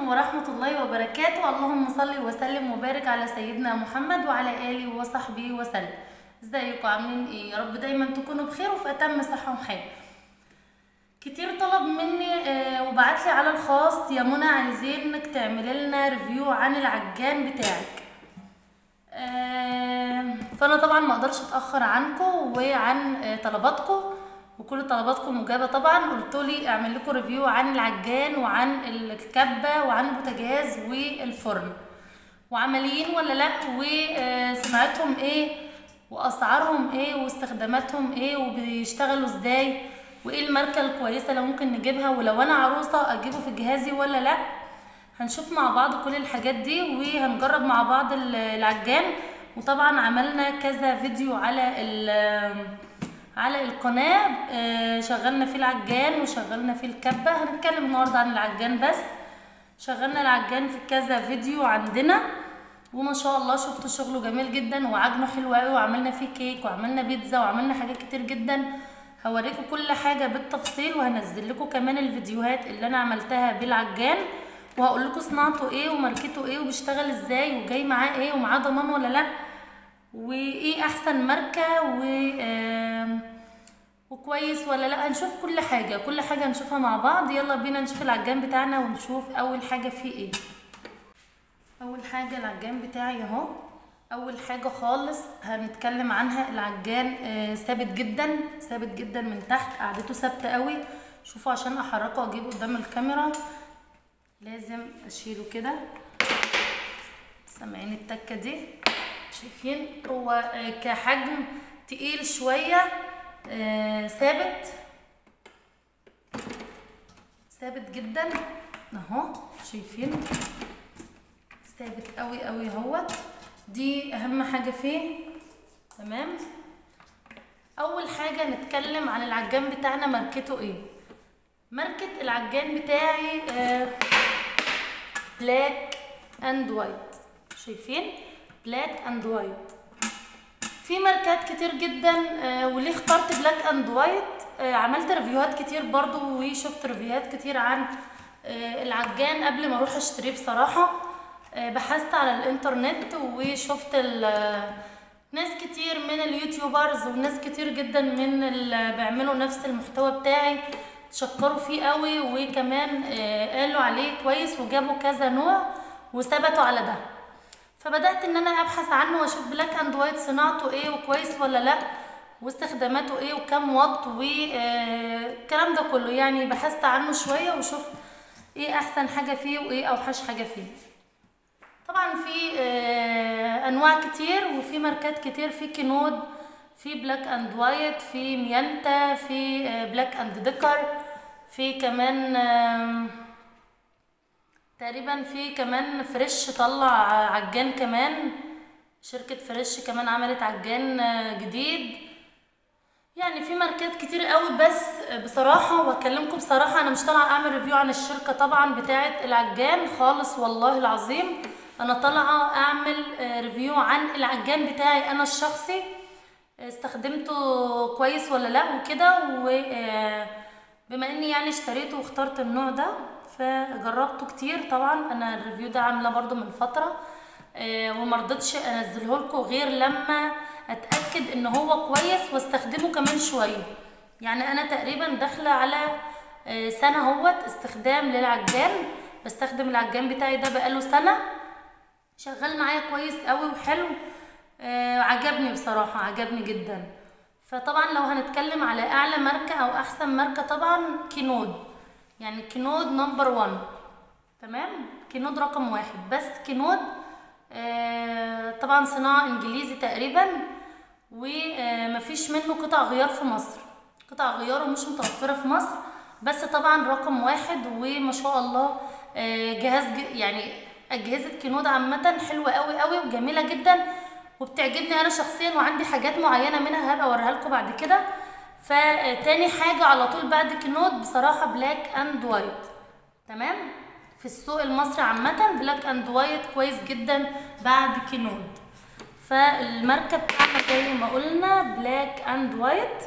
عليكم ورحمة الله وبركاته. اللهم صل وسلم وبارك على سيدنا محمد وعلى آله وصحبه وسلم. ازيكم عاملين ايه؟ يا رب دايما تكونوا بخير وفي اتم صحة وحال. كتير طلب مني وبعتلي على الخاص يا منى عايزين انك تعملي لنا ريفيو عن العجان بتاعك. فانا طبعا ما اقدرش اتاخر عنكم وعن طلباتكم، وكل طلباتكم مجابه. طبعا قلتولي اعمل لكم ريفيو عن العجان وعن الكبه وعن البوتاجاز والفرن، وعمليين ولا لا، وسمعتهم ايه واسعارهم ايه واستخداماتهم ايه وبيشتغلوا ازاي، وايه الماركه الكويسه اللي ممكن نجيبها، ولو انا عروسه اجيبه في جهازي ولا لا. هنشوف مع بعض كل الحاجات دي وهنجرب مع بعض العجان. وطبعا عملنا كذا فيديو على القناه، شغلنا فيه العجان وشغلنا فيه الكبه. هنتكلم النهارده عن العجان بس. شغلنا العجان في كذا فيديو عندنا وما شاء الله شفتوا شغله جميل جدا وعجنه حلو قوي، وعملنا فيه كيك وعملنا بيتزا وعملنا حاجات كتير جدا. هوريكم كل حاجه بالتفصيل، وهنزل لكم كمان الفيديوهات اللي انا عملتها بالعجان، وهقول لكم صناعته ايه وماركته ايه وبيشتغل ازاي وجاي معاه ايه ومعاه ضمان ولا لا، وايه احسن ماركه وكويس ولا لا. هنشوف كل حاجه هنشوفها مع بعض. يلا بينا نشوف العجان بتاعنا ونشوف اول حاجه فيه ايه. اول حاجه العجان بتاعي اهو. اول حاجه خالص هنتكلم عنها، العجان ثابت جدا من تحت، قعدته ثابته قوي. شوفوا عشان احركه واجيبه قدام الكاميرا لازم اشيله كده. سامعين التكه دي؟ شايفين هو كحجم تقيل شويه، ثابت جدا اهو. شايفين ثابت قوي اهوت. دي اهم حاجه فيه. تمام. اول حاجه نتكلم عن العجان بتاعنا ماركته ايه. ماركه العجان بتاعي بلاك اند وايت. شايفين بلاك اند وايت. في ماركات كتير جدا، وليه اخترت بلاك اند وايت؟ عملت ريفيوهات كتير برضو وشفت ريفيوهات كتير عن العجان قبل ما اروح اشتريه. بصراحه بحثت على الانترنت وشفت ناس كتير من اليوتيوبرز وناس كتير جدا من اللي بيعملوا نفس المحتوى بتاعي شكروا فيه قوي، وكمان قالوا عليه كويس وجابوا كذا نوع وثبتوا على ده. فبدأت ان انا ابحث عنه واشوف بلاك اند وايت صناعته ايه وكويس ولا لا، واستخداماته ايه وكم واط والكلام ده كله. يعني بحثت عنه شوية وشفت ايه احسن حاجة فيه وايه اوحش حاجة فيه. طبعا في انواع كتير وفي ماركات كتير، في كينود، في بلاك اند وايت، في ميانتا، في بلاك اند ديكر، في كمان تقريبا في كمان فريش طلع عجان كمان. شركة فريش كمان عملت عجان جديد. يعني في ماركات كتير قوي. بس بصراحة واكلمكم بصراحة، انا مش طالعة اعمل ريفيو عن الشركة طبعا بتاعة العجان خالص، والله العظيم انا طالعة اعمل ريفيو عن العجان بتاعي انا الشخصي، استخدمته كويس ولا لا وكده. وبما اني يعني اشتريته واخترت النوع ده فجربته كتير. طبعا انا الريفيو ده عامله برضو من فتره، ومرضتش انزله لكم غير لما اتاكد ان هو كويس واستخدمه كمان شويه. يعني انا تقريبا داخله على سنه اهوت استخدام للعجان. بستخدم العجان بتاعي ده بقاله سنه، شغال معايا كويس قوي وحلو. عجبني بصراحه، عجبني جدا. فطبعا لو هنتكلم على اعلى ماركه او احسن ماركه، طبعا كينود. يعني كينود نمبر 1. تمام. كينود رقم 1. بس كينود طبعا صناعة انجليزي تقريبا، ومفيش منه قطع غيار في مصر. قطع غياره مش متوفرة في مصر، بس طبعا رقم 1. وما شاء الله يعني اجهزة كينود عامة حلوة قوي وجميلة جدا وبتعجبني انا شخصيا، وعندي حاجات معينة منها هبقى اوريها لكم بعد كده. فتاني حاجة على طول بعد كينود بصراحة بلاك اند وايت. تمام. في السوق المصري عامة بلاك اند وايت كويس جدا بعد كينود. فالماركة بتاعنا زي ما قلنا بلاك اند وايت.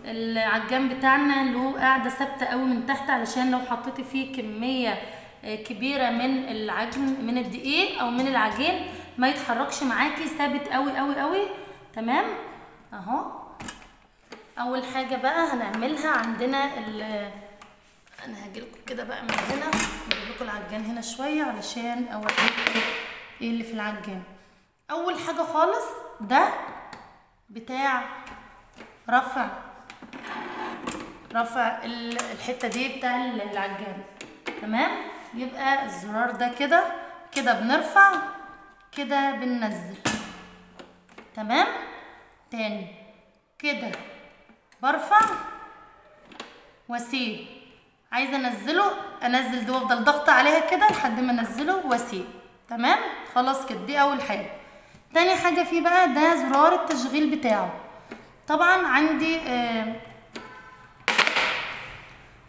العجان بتاعنا له قاعدة ثابتة قوي من تحت، علشان لو حطيتي فيه كمية كبيره من العجن من الدقيق او من العجين ما يتحركش معاكي، ثابت قوي قوي قوي. تمام اهو. اول حاجه بقى هنعملها عندنا انا هجيلكم كده بقى من هنا، اجيب لكم العجان هنا شويه علشان اوريكم ايه اللي في العجان. اول حاجه خالص ده بتاع رفع الحته دي بتاع العجان. تمام، يبقى الزرار ده كده كده بنرفع، كده بننزل. تمام، تاني كده برفع واسيب، عايزه انزله انزل دي وافضل ضغط عليها كده لحد ما انزله واسيب. تمام خلاص كده، دي اول حاجه. تاني حاجه فيه بقى ده زرار التشغيل بتاعه. طبعا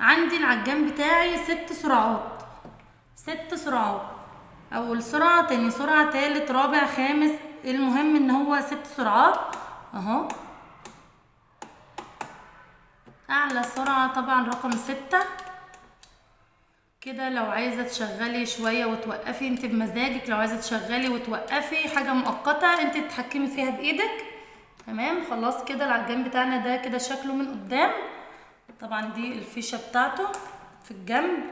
عندي العجان بتاعي 6 سرعات، 6 سرعات، اول سرعه، تاني سرعه، تالت، رابع، خامس، المهم ان هو 6 سرعات اهو. اعلى سرعه طبعا رقم 6 كده. لو عايزه تشغلي شويه وتوقفي انت بمزاجك، لو عايزه تشغلي وتوقفي حاجه مؤقته انت تتحكمي فيها بايدك. تمام خلاص كده العجان بتاعنا ده كده شكله من قدام. طبعا دي الفيشه بتاعته في الجنب.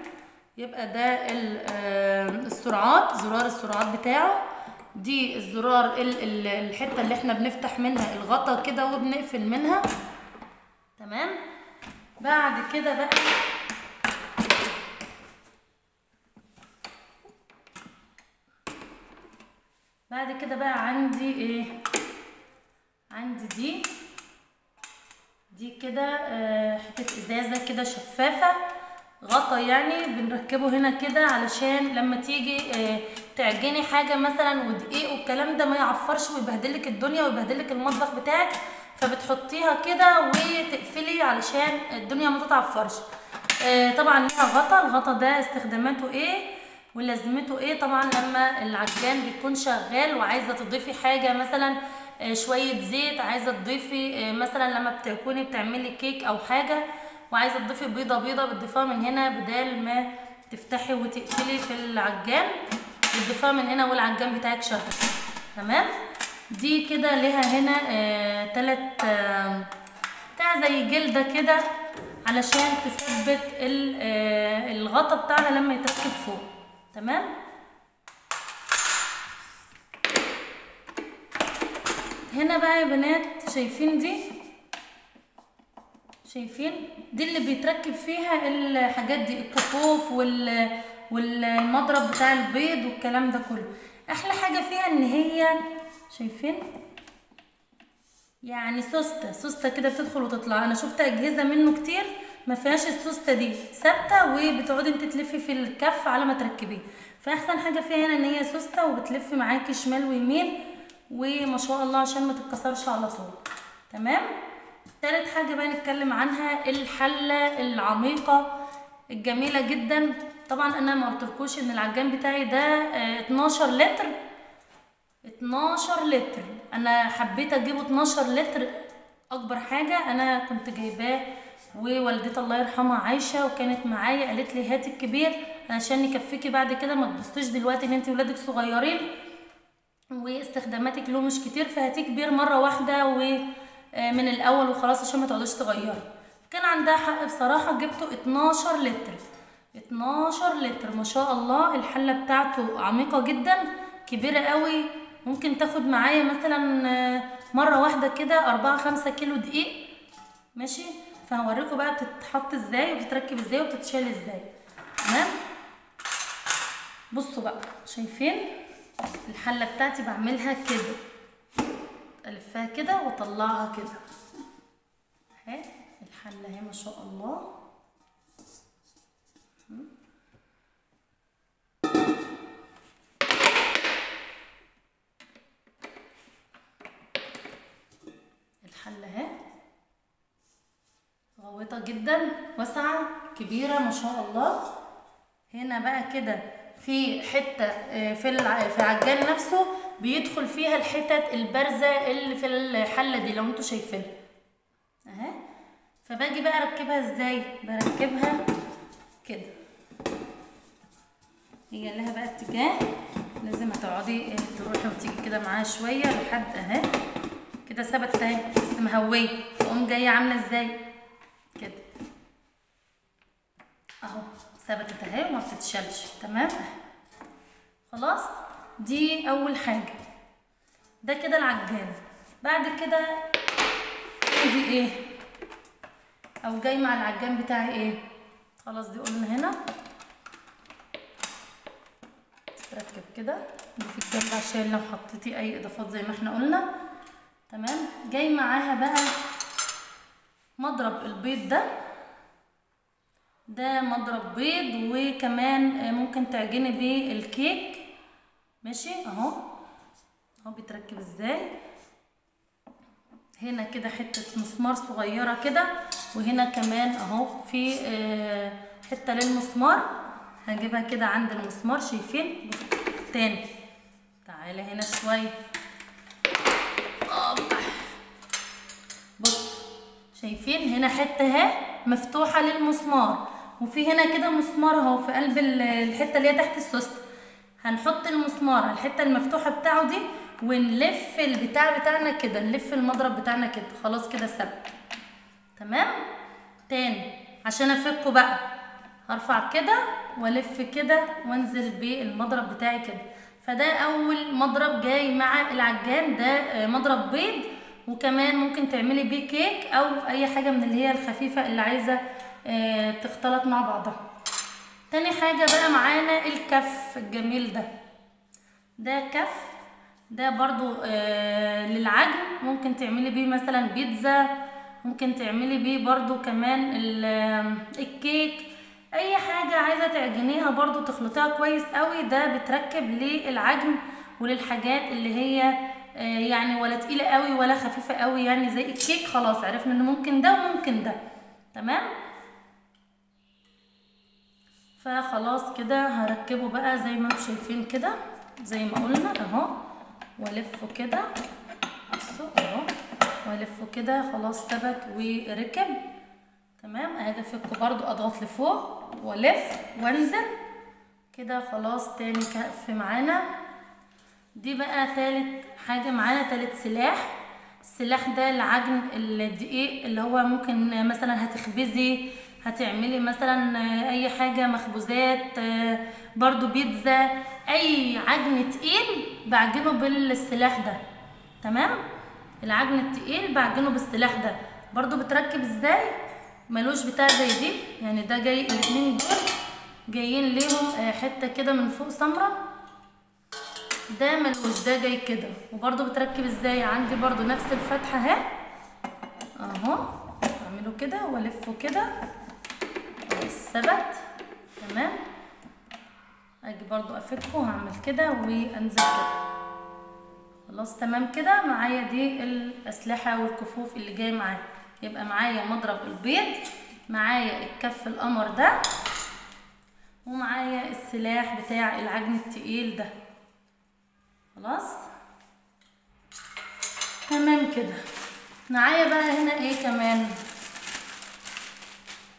يبقى ده السرعات، زرار السرعات بتاعه. دي الزرار الحته اللي احنا بنفتح منها الغطا كده وبنقفل منها. تمام، بعد كده بقى عندي ايه؟ عندي دي كده حته ازازه كده شفافه، غطا يعني بنركبه هنا كده علشان لما تيجي تعجني حاجه مثلا ودقيق والكلام ده ما يعفرش ويبهدلك الدنيا ويبهدلك المطبخ بتاعك، فبتحطيها كده وتقفلي علشان الدنيا ما تتعفرش. طبعا ليها غطا. الغطا ده استخداماته ايه ولازمته ايه؟ طبعا لما العجان بيكون شغال وعايزه تضيفي حاجه مثلا شويه زيت، عايزه تضيفي مثلا لما بتكوني بتعملي كيك او حاجه وعايزه تضيفي بيضه بتضيفيها من هنا بدل ما تفتحي وتقفلي في العجان، بتضيفيها من هنا والعجان بتاعك شغال. تمام، دي كده ليها هنا 3 بتاع زي جلده كده علشان تثبت الغطا بتاعنا لما يتركب فوق. تمام، هنا بقى يا بنات شايفين شايفين دي اللي بيتركب فيها الحاجات دي، الكفوف والمضرب بتاع البيض والكلام ده كله. احلى حاجه فيها ان هي شايفين يعني سوسته كده بتدخل وتطلع. انا شفت اجهزه منه كتير ما فيهاش السوسته دي، ثابته وبتقعدي انت تلفي في الكف على ما تركبيه. فاحسن حاجه فيها هنا ان هي سوسته وبتلف معاكي شمال ويمين وما شاء الله عشان ما تتكسرش على طول. تمام، تالت حاجه بقى نتكلم عنها الحله العميقه الجميله جدا. طبعا انا ما قلتلكوش ان العجان بتاعي ده 12 لتر. 12 لتر، انا حبيت اجيبه 12 لتر اكبر حاجه. انا كنت جايباه ووالدتي الله يرحمها عايشه وكانت معايا، قالت لي هاتي الكبير علشان يكفيكي بعد كده، ما تبصيش دلوقتي ان انت ولادك صغيرين واستخداماتك له مش كتير، فهاتي كبير مره واحده ومن الاول وخلاص عشان ما تقعديش تغيري. كان عندها حق بصراحه، جبته 12 لتر. 12 لتر ما شاء الله. الحله بتاعته عميقه جدا كبيره قوي، ممكن تاخد معايا مثلا مره واحده كده 4-5 كيلو دقيق. ماشي، فهوريكم بقى بتتحط ازاي وبتتركب ازاي وبتتشال ازاي. تمام، بصوا بقى شايفين الحله بتاعتي بعملها كده، الفها كده واطلعها كده اهي. الحله اهي ما شاء الله. الحله اهي غويطه جدا، واسعه كبيره ما شاء الله. هنا بقى كده في حته في العجان نفسه بيدخل فيها الحتت البارزه اللي في الحله دي لو انتوا شايفينها اهي. فباجي بقى اركبها ازاي؟ بركبها كده هي لها بقى اتجاه، لازم هتقعدي تروحي وتيجي كده معاها شويه لحد اهي كده ثبتت اهي، بس مهويه، تقوم جايه عامله ازاي كده اهو، ثبتت اهي وما بتتشالش. تمام خلاص، دي اول حاجه. ده كده العجان. بعد كده دي ايه او جاي مع العجان بتاعي ايه؟ خلاص دي قلنا هنا تركب كده، دي في الجنب عشان لو حطيتي اي اضافات زي ما احنا قلنا. تمام. جاي معاها بقى مضرب البيض ده مضرب بيض، وكمان ممكن تعجني بيه الكيك. ماشي اهو بيتركب ازاي. هنا كده حته مسمار صغيره كده، وهنا كمان اهو في حته للمسمار، هنجيبها كده عند المسمار. شايفين؟ تاني تعالى هنا شويه، بص شايفين هنا حته اهي مفتوحه للمسمار، وفي هنا كده مسمار اهو في قلب الحته اللي هي تحت السوست. هنحط المسمار على الحته المفتوحه بتاعه دي، ونلف البتاع بتاعنا كده، نلف المضرب بتاعنا كده. خلاص كده ثبت. تمام. تاني عشان افكه بقى هرفع كده والف كده وانزل بالمضرب بتاعي كده. فده اول مضرب جاي مع العجان، ده مضرب بيض، وكمان ممكن تعملي بيه كيك او اي حاجه من اللي هي الخفيفه اللي عايزه تختلط مع بعضها. تاني حاجه بقى معانا الكف الجميل ده كف، ده برضو للعجن، ممكن تعملي بيه مثلا بيتزا، ممكن تعملي بيه برضو كمان الكيك، اي حاجة عايزة تعجنيها برضو تخلطيها كويس قوي. ده بتركب للعجن وللحاجات اللي هي يعني ولا تقيلة قوي ولا خفيفة قوي، يعني زي الكيك. خلاص عرفنا ان ممكن ده وممكن ده. تمام. فخلاص كده هركبه بقى زي ما انتم شايفين كده، زي ما قلنا اهو، والفه كده. بصوا اهو، والفه كده. خلاص ثبت وركب. تمام. اهاجي افكه برضو، اضغط لفوق والف وانزل كده. خلاص تاني كف معانا. دي بقى تالت حاجه معانا، تالت سلاح. السلاح ده لعجن الدقيق، اللي هو ممكن مثلا هتخبزي، هتعملي مثلا اي حاجه مخبوزات، برضو بيتزا، اي عجن تقيل بعجنه بالسلاح ده. تمام. العجن التقيل بعجنه بالسلاح ده. برضو بتركب ازاي؟ ملوش بتاع زي دي، يعني ده جاي الاتنين دول جايين ليهم حته كده من فوق سمره، ده ملوش، ده جاي كده. وبرضو بتركب ازاي؟ عندي برضو نفس الفتحه اهي اهو، اعمله كده والفه كده. ثبت. تمام. اجي برضو افكه وهعمل كده وانزل كده. خلاص تمام كده. معايا دي الاسلحه والكفوف اللي جاي معايا. يبقى معايا مضرب البيض، معايا الكف القمر ده، ومعايا السلاح بتاع العجن التقيل ده. خلاص تمام كده. معايا بقى هنا ايه كمان؟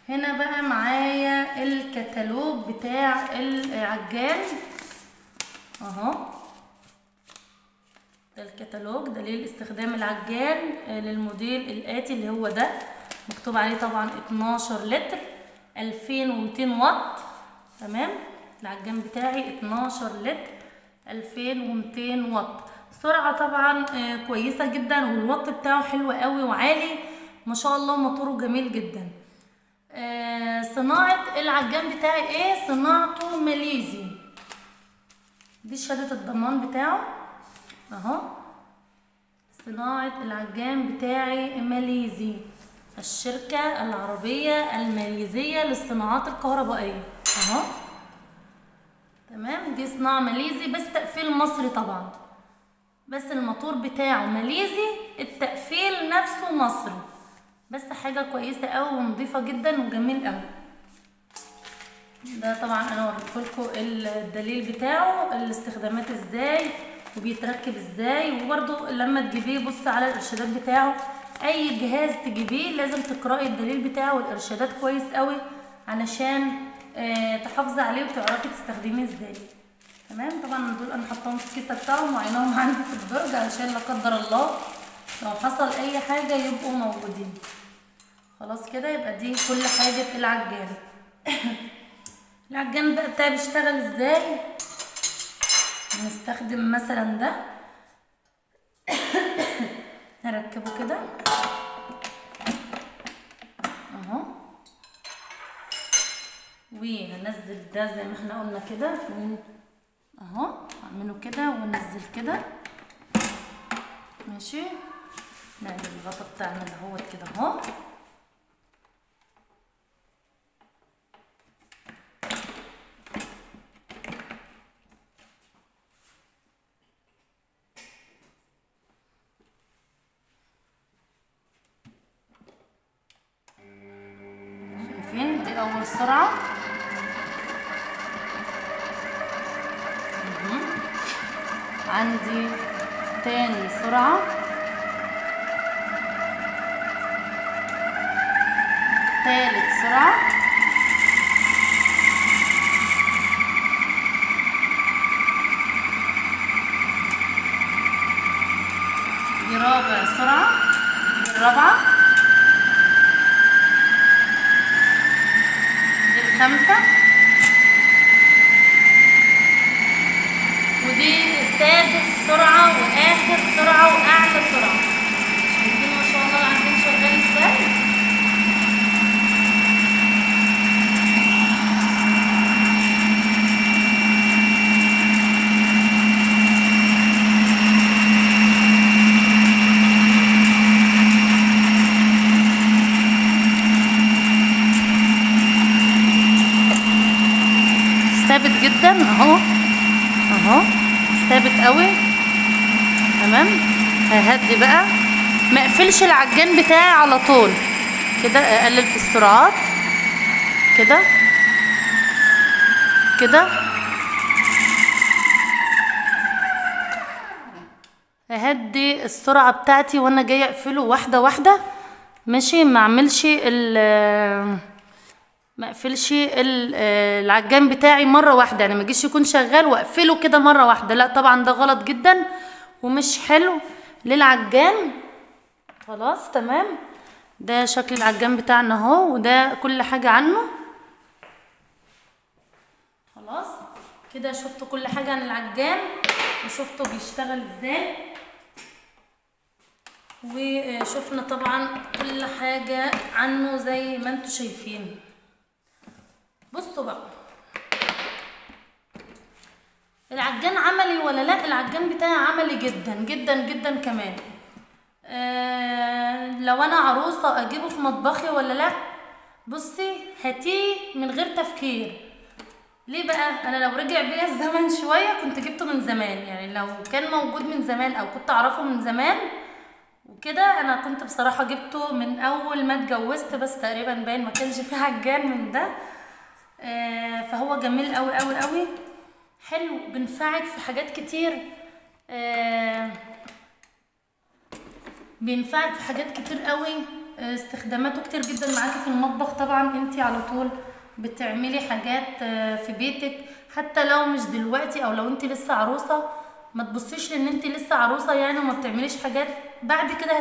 هنا بقى معايا الكتالوج بتاع العجان اهو. ده الكتالوج، دليل استخدام العجان للموديل الآتي اللي هو ده، مكتوب عليه طبعا 12 لتر 2200 واط. تمام. العجان بتاعي 12 لتر 2200 واط. السرعة طبعا كويسة جدا، والواط بتاعه حلو قوي وعالي ما شاء الله، موتوره جميل جدا. صناعة العجان بتاعي ايه؟ صناعته ماليزي. دي شهادة الضمان بتاعه اهو. صناعة العجان بتاعي ماليزي، الشركة العربية الماليزية للصناعات الكهربائية اهو. تمام. دي صناعة ماليزي بس تقفيل مصري طبعا، بس الموتور بتاعه ماليزي، التقفيل نفسه مصري، بس حاجة كويسة اوي ونضيفة جدا وجميل اوي. ده طبعا انا وريتلكوا الدليل بتاعه، الاستخدامات ازاي وبيتركب ازاي. وبرده لما تجيبيه بص على الارشادات بتاعه. اي جهاز تجيبيه لازم تقرأي الدليل بتاعه والارشادات كويس قوي، علشان تحافظي عليه وتعرفي تستخدميه ازاي. تمام. طبعا دول انا حطاهم في الكيسه بتاعهم وعينهم عندي في الدرج علشان لا قدر الله لو حصل اي حاجه يبقوا موجودين. خلاص كده يبقى دي كل حاجه في العجان. العجان بقى بتاعي بيشتغل ازاي؟ هنستخدم مثلا ده هركبه كده اهو، وهنزل ده زي ما احنا قلنا كده اهو، اعمله كده وننزل كده ماشي. نعمل الغطا بتاعنا دهوت كده اهو، شايفين دي اول سرعه. عندي تاني سرعة، تالت سرعة، دي رابع سرعة، دي الرابعة، دي الخامسة، ودي سادس سرعة واخر سرعة واعلى سرعة. شايفين ما شاء الله العجين شغال ازاي؟ ثابت جدا اهو اهو، ثابت قوي. تمام. ههدي بقى، ما اقفلش العجان بتاعي على طول كده، اقلل في السرعات كده كده، اهدي السرعه بتاعتي وانا جايه اقفله واحده واحده ماشي. ما اقفلش العجان بتاعي مره واحده، يعني ما يجيش يكون شغال واقفله كده مره واحده، لا طبعا ده غلط جدا ومش حلو للعجان. خلاص تمام. ده شكل العجان بتاعنا اهو، وده كل حاجه عنه. خلاص كده شفتوا كل حاجه عن العجان وشفتوا بيشتغل ازاي، وشفنا طبعا كل حاجه عنه زي ما انتوا شايفين. بصوا بقى العجان عملي ولا لا؟ العجان بتاعي عملي جدا جدا جدا كمان. لو انا عروسه اجيبه في مطبخي ولا لا؟ بصي هاتيه من غير تفكير. ليه بقى؟ انا لو رجع بيا الزمن شويه كنت جبته من زمان، يعني لو كان موجود من زمان او كنت اعرفه من زمان وكده انا كنت بصراحه جبته من اول ما اتجوزت، بس تقريبا باين ما كانش فيه عجان من ده. فهو جميل قوي قوي قوي، حلو، بينفعك في حاجات كتير. بينفعك في حاجات كتير قوي، استخداماته كتير جدا معاكي في المطبخ. طبعا انتي على طول بتعملي حاجات في بيتك، حتى لو مش دلوقتي او لو انتي لسه عروسه ما تبصيش ان انتي لسه عروسه يعني وما بتعمليش حاجات. بعد كده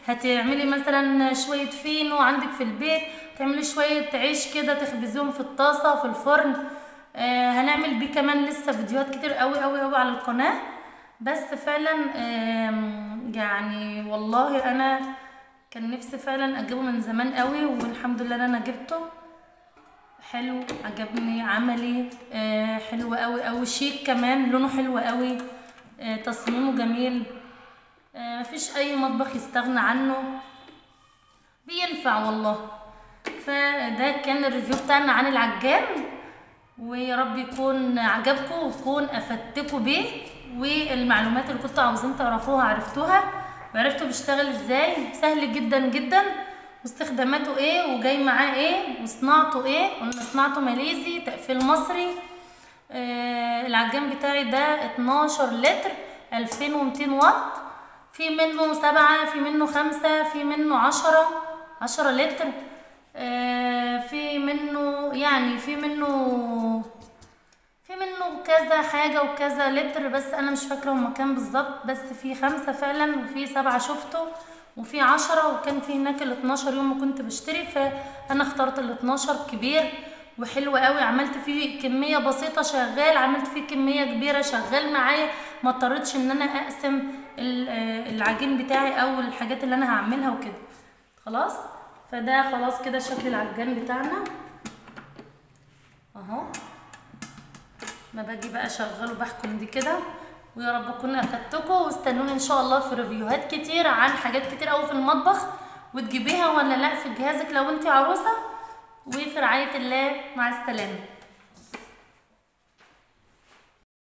هتعملي مثلا شويه فينو عندك في البيت، تعملي شويه عيش كده تخبزيهم في الطاسه في الفرن. هنعمل بيه كمان لسه فيديوهات كتير قوي قوي قوي على القناه. بس فعلا يعني والله انا كان نفسي فعلا اجيبه من زمان قوي، والحمد لله انا جبته. حلو، عجبني، عملي، حلو قوي قوي، شيك كمان، لونه حلو قوي، تصميمه جميل، مفيش اي مطبخ يستغنى عنه، بينفع والله. فده كان الريفيو بتاعنا عن العجان، ويا رب يكون عجبكم ويكون افدتكم بيه، والمعلومات اللي كنتوا عاوزين تعرفوها عرفتوها، وعرفتوا بيشتغل ازاي. سهل جدا جدا، واستخداماته ايه وجاي معاه ايه وصناعته ايه. قلنا صناعته ماليزي، تقفيل مصري. العجان بتاعي ده 12 لتر 2200 واط، في منه 7، في منه 5، في منه 10 لتر. في منه يعني في منه كذا حاجة وكذا لتر، بس انا مش فاكرة هما كام بالظبط، بس في 5 فعلا وفي 7 شفته وفي 10، وكان في هناك ال12 يوم ما كنت بشتري، فانا اخترت ال12 كبير وحلو قوي. عملت فيه كمية بسيطة شغال، عملت فيه كمية كبيرة شغال معايا، ما اضطريتش ان انا اقسم العجين بتاعي او الحاجات اللي انا هعملها وكده. خلاص، فده خلاص كده شكل العجان بتاعنا اهو. ما باجي بقى اشغله بحكم دي كده. ويا رب اكون افدتكم، واستنوني ان شاء الله في ريفيوهات كتير عن حاجات كتير قوي في المطبخ، وتجيبيها ولا لا في جهازك لو انت عروسه. وفي رعايه الله، مع السلامه.